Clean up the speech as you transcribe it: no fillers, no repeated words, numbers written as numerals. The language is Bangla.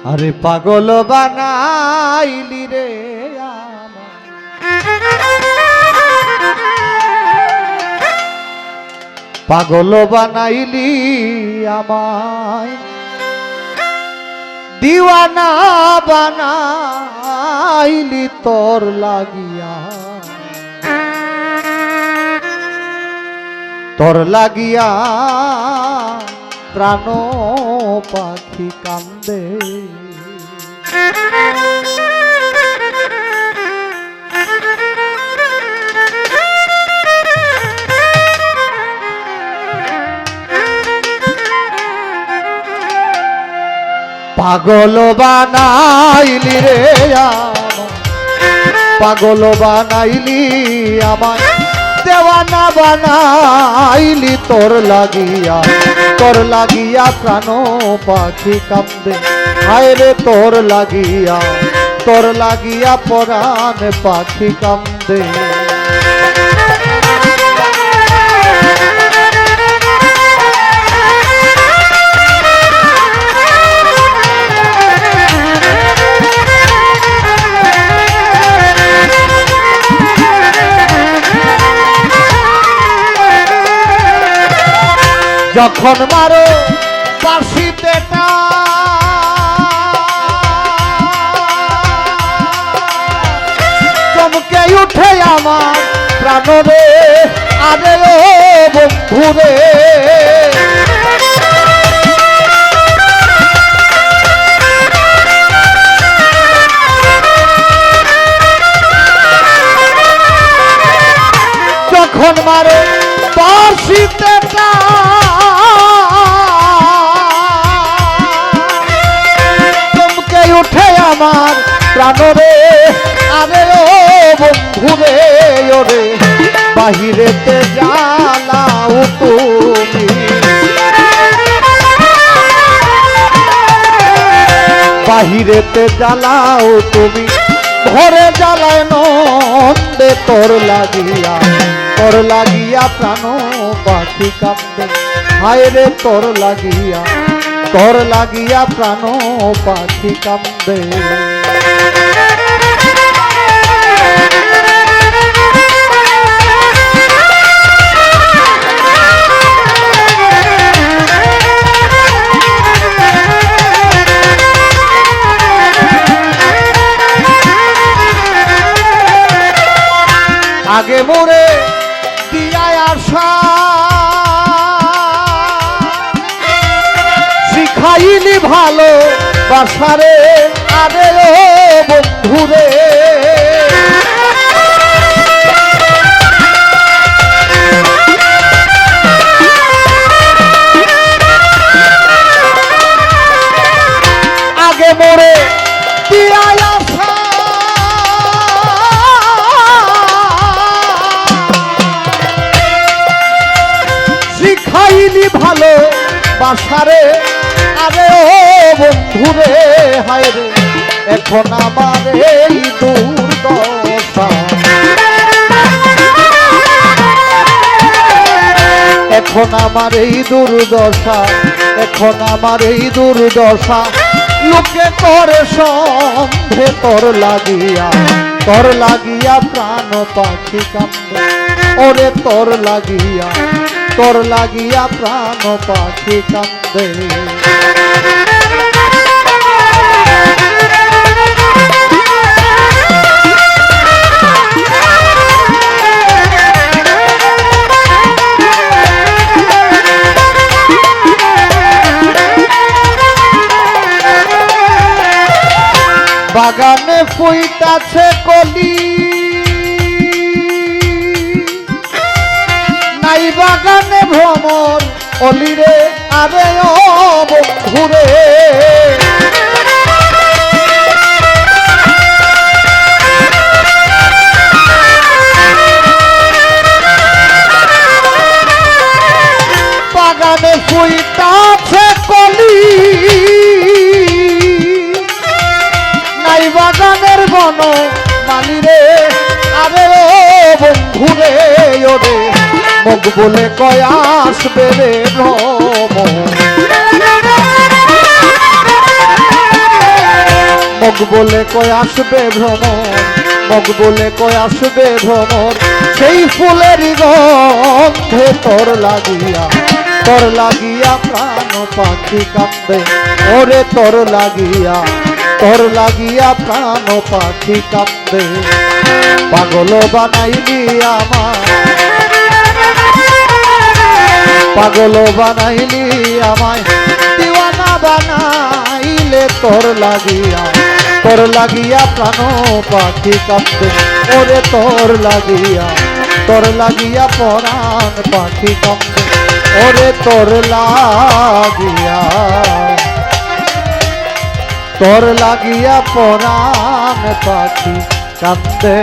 আরে পাগল বানাইলি রে পাগল বানাইলি আমায় দিওয়ানা বানাইলি তোর লাগিয়া প্রাণ পাখি কান্দে পাগল বানাইলি রে পাগল বানাইলি আমায় দেওয়ানা বানাইলি তোর লাগিয়া প্রাণ পাখি কান্দে হায় রে তোর লাগিয়া পরাণ পাখি কান্দে যখন মারো বাঁশিতে চমকে উঠে আমার প্রাণ রে আরে ও বন্ধু রে যখন মারো বাঁশিতে উঠে আমার প্রাণ রে আরে ও বন্ধু রে ওরে বাহিরেতে জ্বালাও তুমি বাহিরেতে জ্বালাও তুমি ঘরে জ্বালায় নন্দে তোর লাগিয়া প্রাণ পাখি কান্দে হায় রে তোর লাগিয়া প্রাণ পাখি কান্দে আগে মোরে দিয়া আশা শিখাইলি ভালো বাসারে আরে ও বন্ধুরে আগে মোরে দিয়া আশা শিখাইলি ভালো বাসারে আরে ও বন্ধুরে হায় রে এখন আমার এই দুর্দশা এখন আমার এই দুর্দশা লোকে করে সন্ধে তোর লাগিয়া প্রাণ পাখি কান্দে ওরে তোর লাগিয়া প্রাণ পাখি কান্দে বাগানে ফুইতাছে কলি নাই বাগানে ভ্রমণ অলিরে আরে ও বন্ধুরে বাগানে ফুইতাছে কলি নাই বাগানের বন মালিরে আরে ও বন্ধুরে ওরে মুখ বলে কয় আসবে রে ভ্রমণ মগ বলে কয় আসবে ভ্রমণ, মগ বলে কয় আসবে ভ্রমণ, সেই ফুলের গন্ধে তোর লাগিয়া প্রাণ পাখি কান্দে, ওরে তোর লাগিয়া প্রাণ পাখি কান্দে। পাগল বানাইলি আমায়, পাগল বানাইলি আমায়, দিওয়ানা বানাইলে তোর লাগিয়া প্রাণ পাখি কান্দে, ওরে তোর লাগিয়া পরাণ পাখি কান্দে, ওরে তোর লাগিয়া পরাণ পাখি কান্দে।